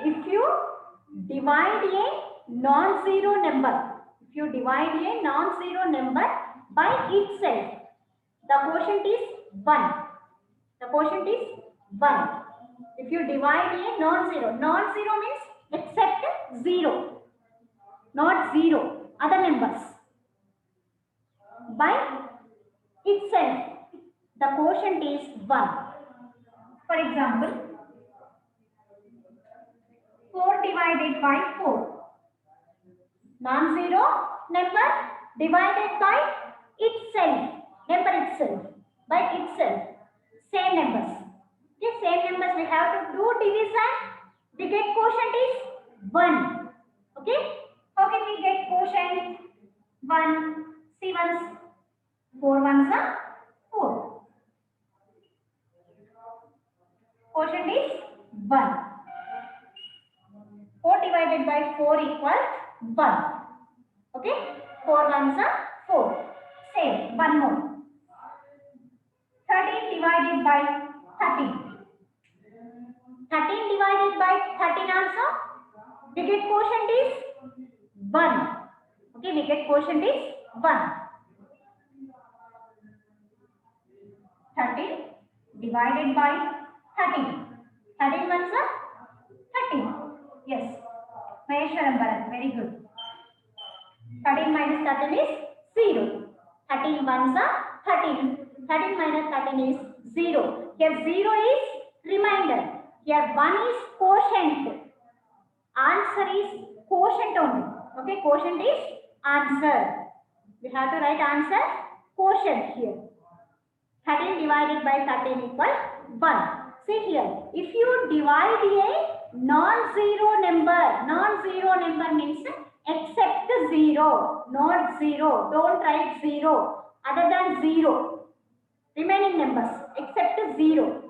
If you divide a non-zero number, if you divide a non-zero number by itself, the quotient is 1. The quotient is 1. If you divide a non-zero, non-zero means except 0, not 0, other numbers, by itself, the quotient is 1. For example, 4 divided by 4. Non-zero number divided by itself, number itself, by itself. Same numbers. Okay, same numbers we have to do division. We get quotient is 1. Okay, how can we get quotient? 1. See ones. 4 ones are 4. Quotient is 1. 4 divided by 4 equals 1. Okay, 4 ones are 4. Same, one more. 13 divided by 13. 13 divided by 13 also. We get quotient is 1. Okay, we get quotient is 1. 13 divided by 13. 13 ones are 13. Yes. Maheshwaram Bharat, very good. 13 minus 13 is 0. 13 ones are 13. 13 minus 13 is 0. Here 0 is remainder. Here 1 is quotient. Answer is quotient only. Okay, quotient is answer. We have to write answer quotient here. 13 divided by 13 equals 1. See here, if you divide a non-zero number means except 0, not 0. Don't write 0 other than 0. Remaining numbers except 0.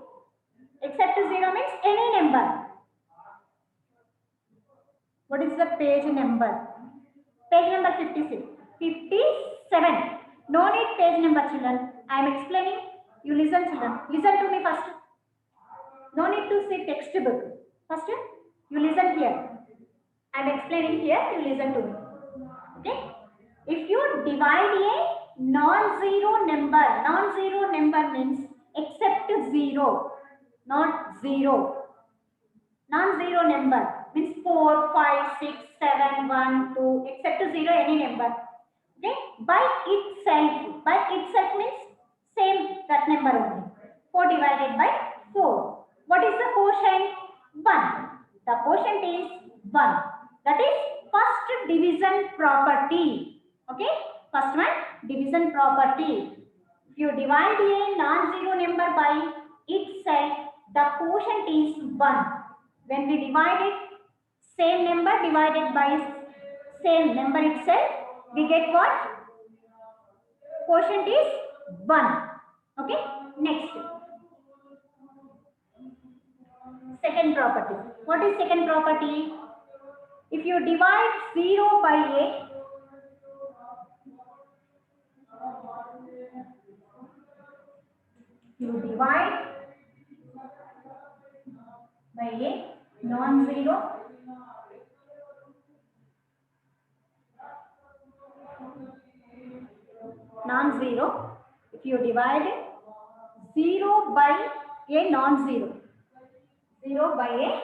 Except 0 means any number. What is the page number? Page number 56. 57. No need page number, children. I am explaining. You listen, children. Listen to me first. No need to see textbook. First, you listen here. I am explaining here. You listen to me. Okay? If you divide a non-zero number means except 0, not 0. Non-zero number means 4, 5, 6, 7, 1, 2, except 0, any number. Okay? By itself means same that number only. 4 divided by 4. What is the quotient? 1. The quotient is 1. That is first division property. Okay? First one, division property. If you divide a non-zero number by itself, the quotient is 1. When we divide it, same number divided by same number itself, we get what? Quotient is 1. Okay? Next. Second property. What is second property? If you divide 0 by a, you divide by a non-zero if you divide 0 by a non-zero, 0 by a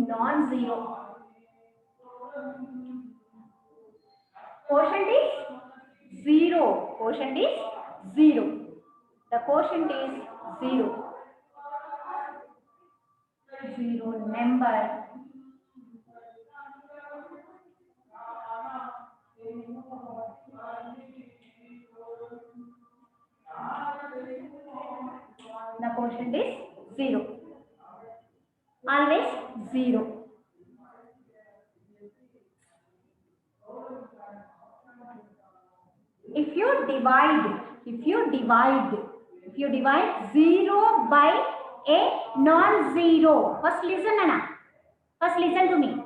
non-zero, quotient is 0. Quotient is 0. The quotient is 0. 0 number the quotient is 0. Always 0. If you divide 0 by a non-zero, first listen Anna. First listen to me.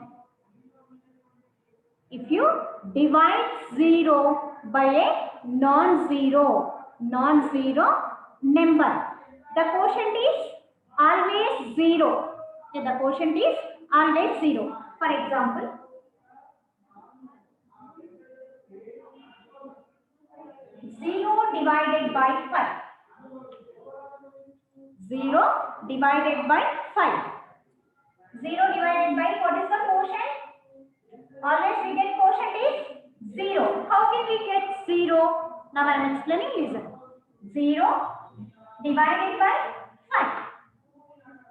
If you divide 0 by a non-zero number, the quotient is always 0. Okay, the quotient is always 0. For example, 0 divided by 5. 0 divided by 5. 0 divided by, what is the quotient? Always we get quotient is 0. How can we get 0? Now I am explaining, listen. 0 divided by 5.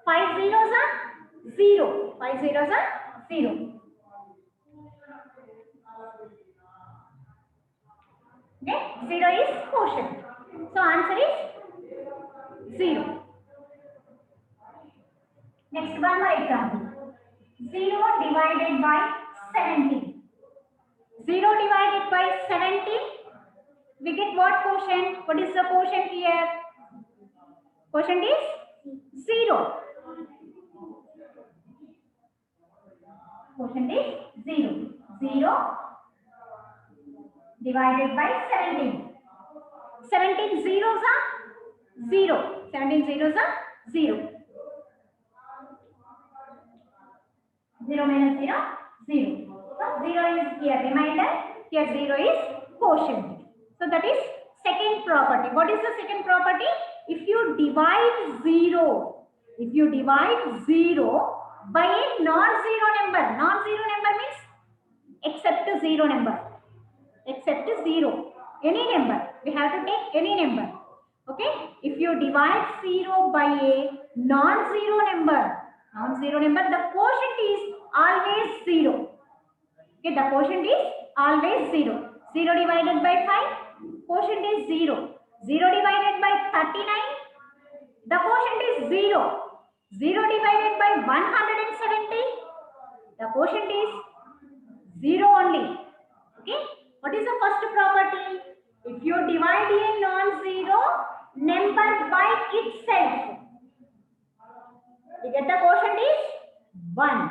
5 zeros are 0. 5 zeros are 0. Okay, 0 is quotient. So answer is 0. Next one more example. 0 divided by 17. 0 divided by 17. We get what quotient? What is the quotient here? Quotient is 0. Quotient is 0. 0 divided by 17. 17 zeros are 0. 17 zeros are 0. 0 minus 0, 0. So 0 is here remainder. Here 0 is quotient. So that is second property. What is the second property? If you divide 0 by a non-zero number means except 0 number. Except 0. Any number. We have to take any number. Okay. If you divide 0 by a non-zero number, the quotient is always 0. Okay. The quotient is always 0. 0 divided by 5, quotient is 0. 0 divided by 39, the quotient is 0. 0 divided by 170, the quotient is 0 only. Okay. What is the first property? If you divide a non-zero number by itself, you get the quotient is 1.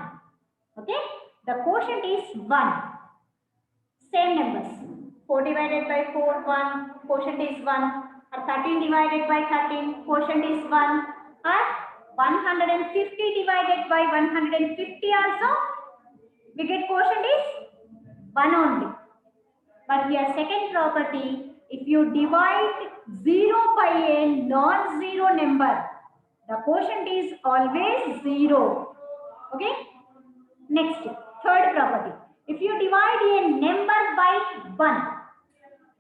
Okay. The quotient is 1. Same numbers. 4 divided by 4, 1. Quotient is 1. Or 13 divided by 13. Quotient is 1. Or 150 divided by 150 also. We get quotient is 1 only. But here second property, if you divide 0 by a non-zero number, the quotient is always 0. Okay. Next, third property. If you divide a number by 1,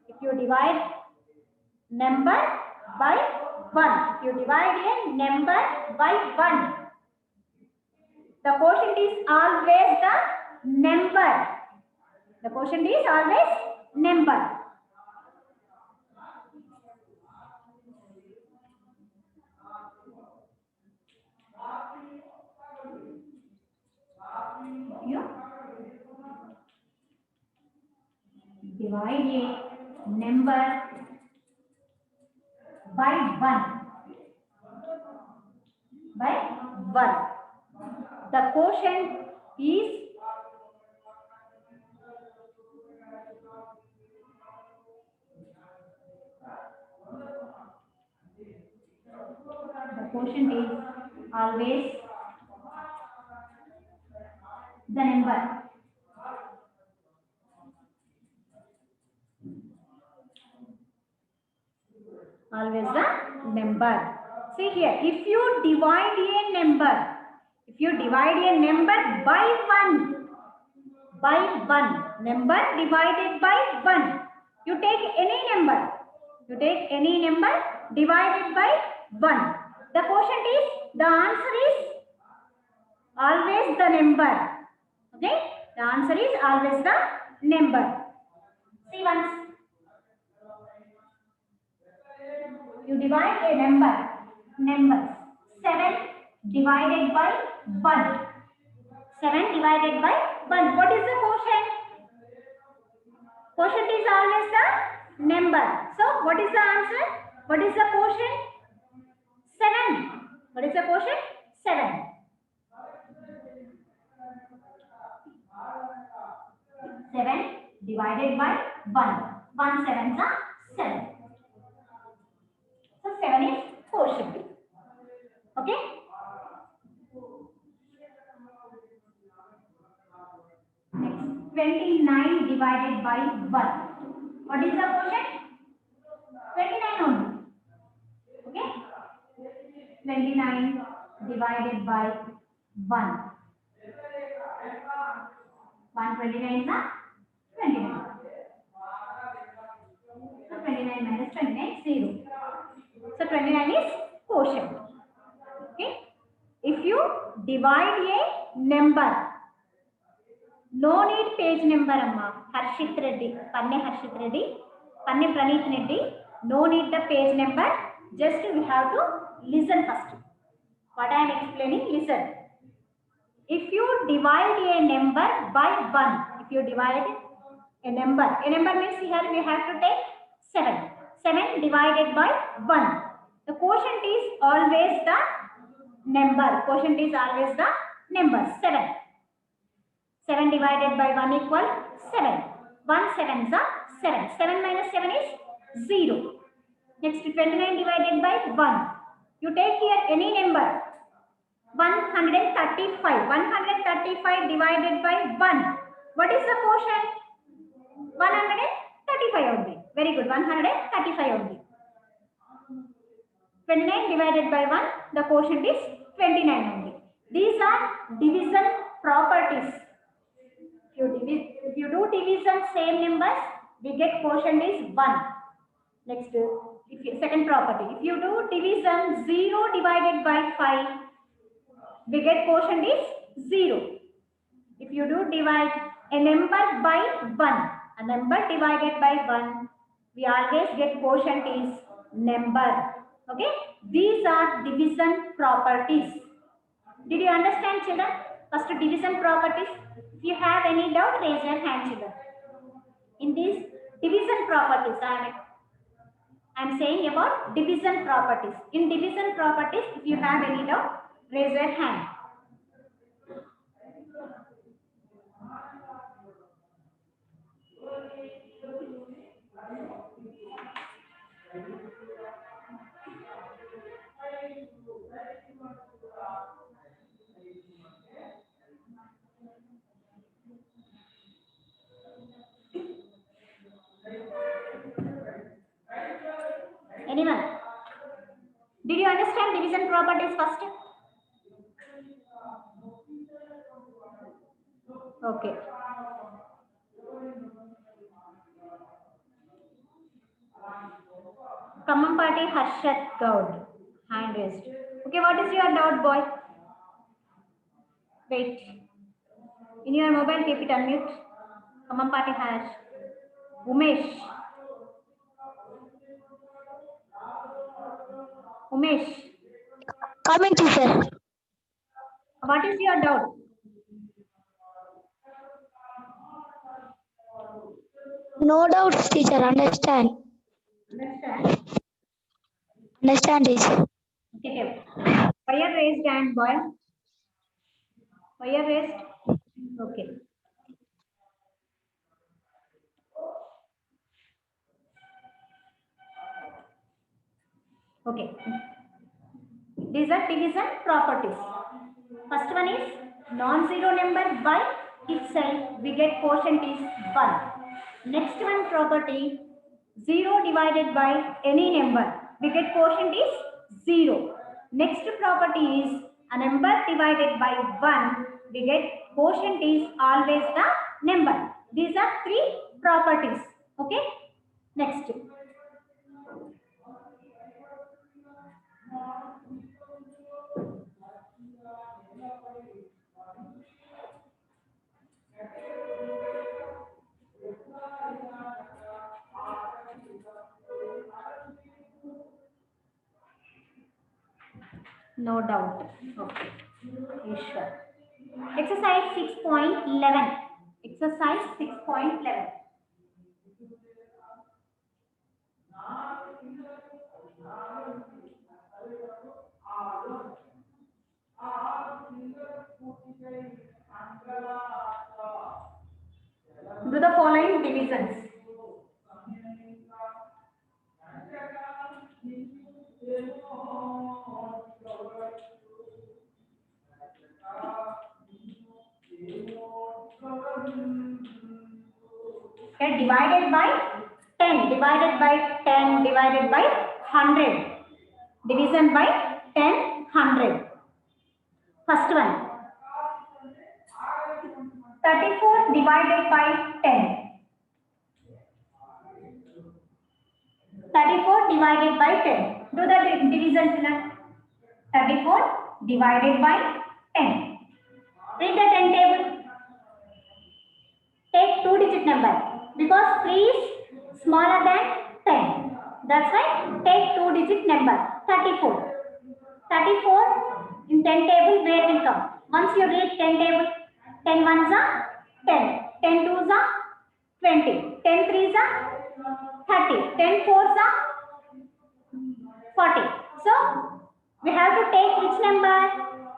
if you divide number by 1, if you divide a number by 1, the quotient is always the number. The quotient is always number. You divide a number by 1, the quotient is always the number. Always the number. See here, if you divide a number by 1, number divided by 1, you take any number. Divided by 1. The quotient is, the answer is always the number. Okay? The answer is always the number. See once. You divide a number. 7 divided by 1. 7 divided by 1. What is the quotient? Quotient is always the number. So, what is the answer? What is the quotient? 7. What is the quotient? 7. 7 divided by 1. 1 sevens are 7. So 7 is quotient. Okay? Next, 29 divided by 1. What is the quotient? 29 only. Okay? 29 divided by 1. 129 is 29. So 29 minus 29 0. So 29 is quotient. Okay? If you divide a number, no need page number amma. Harshit Reddy, Panne Harshit Reddy, Panne Praneeth Reddy, no need the page number. Just we have to listen first. What I am explaining, listen. If you divide a number by 1, if you divide a number means here we have to take 7. 7 divided by 1. The quotient is always the number. Quotient is always the number 7. 7 divided by 1 equal 7. 1 sevens are 7. 7 minus 7 is 0. Next 29 divided by 1. You take here any number. 135. 135 divided by 1. What is the quotient? 135 only. Very good. 135 only. 29 divided by 1. The quotient is 29 only. These are division properties. If you do division same numbers, we get quotient is 1. Next, second property. If you do division 0 divided by 5, we get quotient is 0. If you do divide a number by 1, a number divided by 1, we always get quotient is number. Okay? These are division properties. Did you understand, children? First, division properties. If you have any doubt, raise your hand, children. In these division properties, I am saying about division properties. In division properties, if you have any doubt, raise your hand. Anyone? Did you understand division properties first? Okay. Kamampati Harshat Gaud. Hand raised. Okay, what is your doubt, boy? Wait. In your mobile, keep it unmute. Kamampati Harsh. Umesh. Umesh. Coming, teacher. What is your doubt? No doubts, teacher. Understand. Understand? Understand, teacher. Okay. Fire raised hand, boy. Fire raised. Okay. Okay. These are division properties. First one is non-zero number by itself. We get quotient is 1. Next one property, 0 divided by any number. We get quotient is 0. Next property is a number divided by 1. We get quotient is always the number. These are 3 properties. Okay. Next. No doubt. Okay. Ishwar. Exercise 6.11. Exercise 6.11. Do the following divisions. Okay, divided by 10, divided by 10, divided by 100. Division by 10, 100. First one. 34 divided by 10. 34 divided by 10. Do the division, children. 34 divided by 10. Read the 10 table. Take 2-digit number because 3 is smaller than 10. That's why take 2-digit number. 34. 34 in 10 table where will come? Once you read 10 table, 10 ones are 10, 10 twos are 20, 10 threes are 30, 10 fours are 40. So we have to take which number?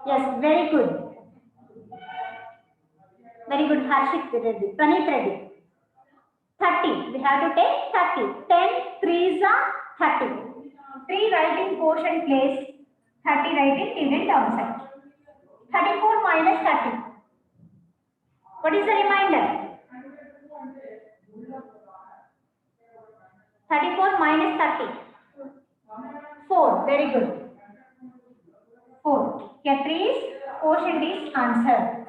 Yes, very good. Very good, Harshit Reddy, Praneeth Reddy. 30. We have to take 30. 10 threes are 30. 3 right in quotient place. 30 right in dividend downside. 34 minus 30. What is the remainder? 34 minus 30. 4. Very good. 4. Here 3 is quotient is answer.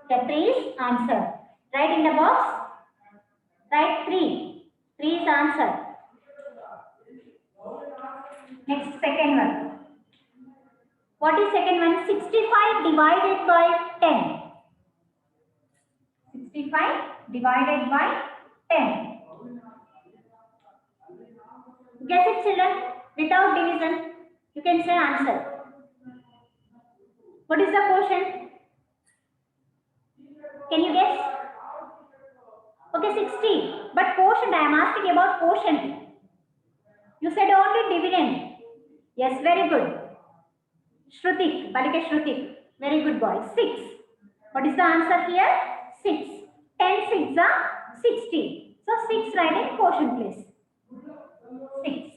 Here 3 is answer. Write in the box. Write 3. 3 is answer. Next, second one. What is second one? 65 divided by 10. 65 divided by 10. Guess it, children. Without division, you can say answer. What is the quotient? Can you guess? Okay, 60. But quotient, I am asking about quotient. You said only dividend. Yes, very good. Shrutik, Balika Shrutik. Very good boy. 6. What is the answer here? 6. 10 6 are 60. So 6 right in quotient place. 6.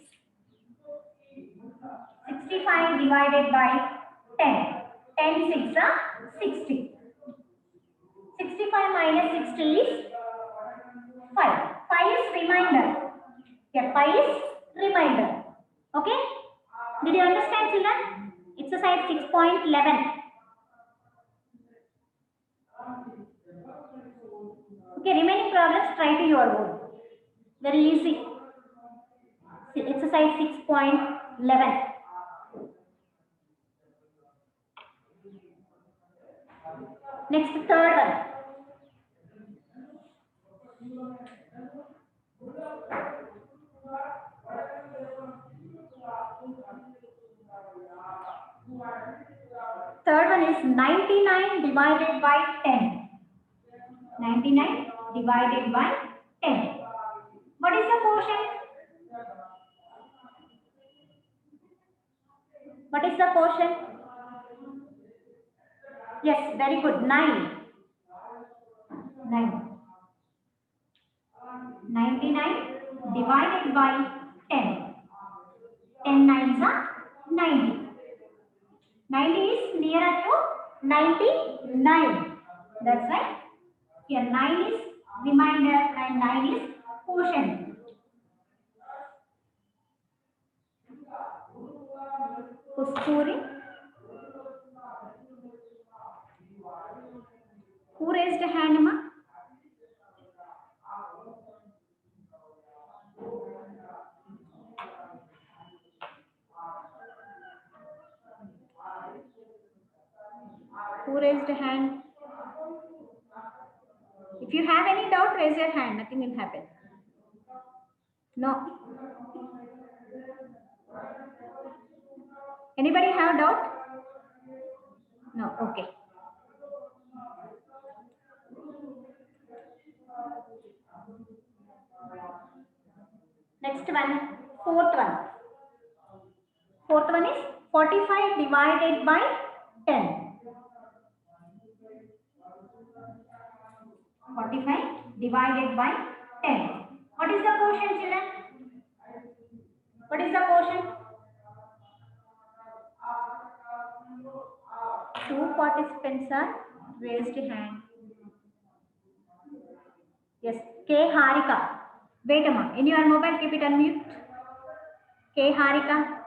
65 divided by 10. 10 6 are 60. 65 minus 60 is 5. 5 is remainder. Here 5 is remainder. Okay? Did you understand, children? Exercise 6.11. Okay, remaining problems try to your own. Very easy. Exercise 6.11. Next, third one. Third one is 99 divided by 10. 99 divided by 10. What is the quotient? What is the quotient? Yes, very good. 9. 9. 99 divided by 10. 10 nines are 90. 90 is nearer to 99. That's right. Here 9 is remainder and 9 is quotient. Kusturi. Who raised a hand, ma? Who raised a hand? If you have any doubt, raise your hand. Nothing will happen. No. Anybody have doubt? No. Okay. Next one, fourth one. Fourth one is 45 divided by 10. 45 divided by 10. What is the quotient, children? What is the quotient? Two participants are raised hand. Yes, K Harika. Wait a minute. In your mobile, keep it unmute. K Harika.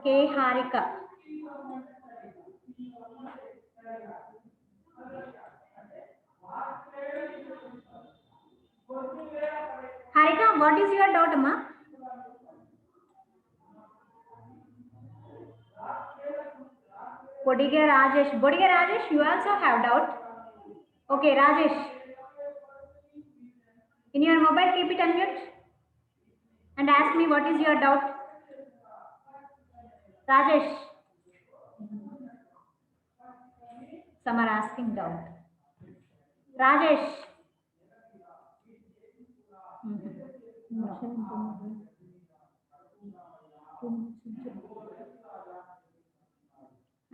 K Harika. Harika, what is your doubt, ma? Bodige Rajesh, you also have doubt. Okay, Rajesh. In your mobile, keep it unmute and ask me what is your doubt. Rajesh. Some are asking doubt. Rajesh.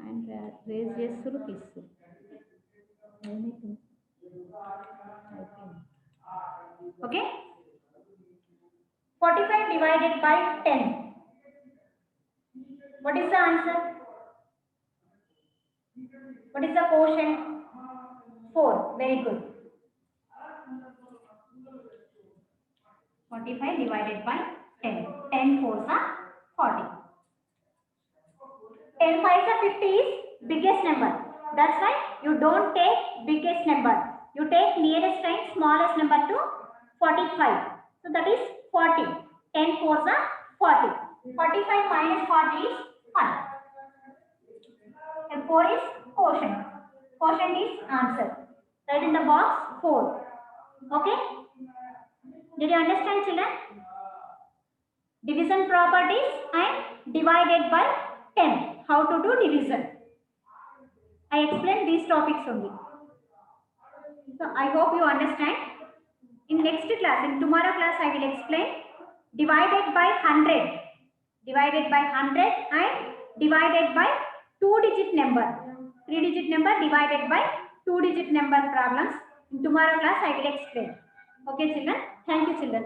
And raise చేస్తురు తీస్తురు. Okay. 45 divided by 10. What is the answer? What is the quotient? 4. Very good. 45 divided by 10. 10 fours are 40. 10 fives are 50 is biggest number. That's why you don't take biggest number. You take nearest and smallest number to 45. So that is 40. 10 fours are 40. 45 minus 40 is 1. And 4 is quotient. Quotient is answer. Write in the box 4. Okay? Did you understand, children? Division properties and divided by 10. How to do division. I explained these topics only. So I hope you understand. In next class, in tomorrow class, I will explain divided by 100. Divided by 100 and divided by 2-digit number. 3-digit number divided by 2-digit number problems. In tomorrow class, I will explain. Okay, children? Thank you, children.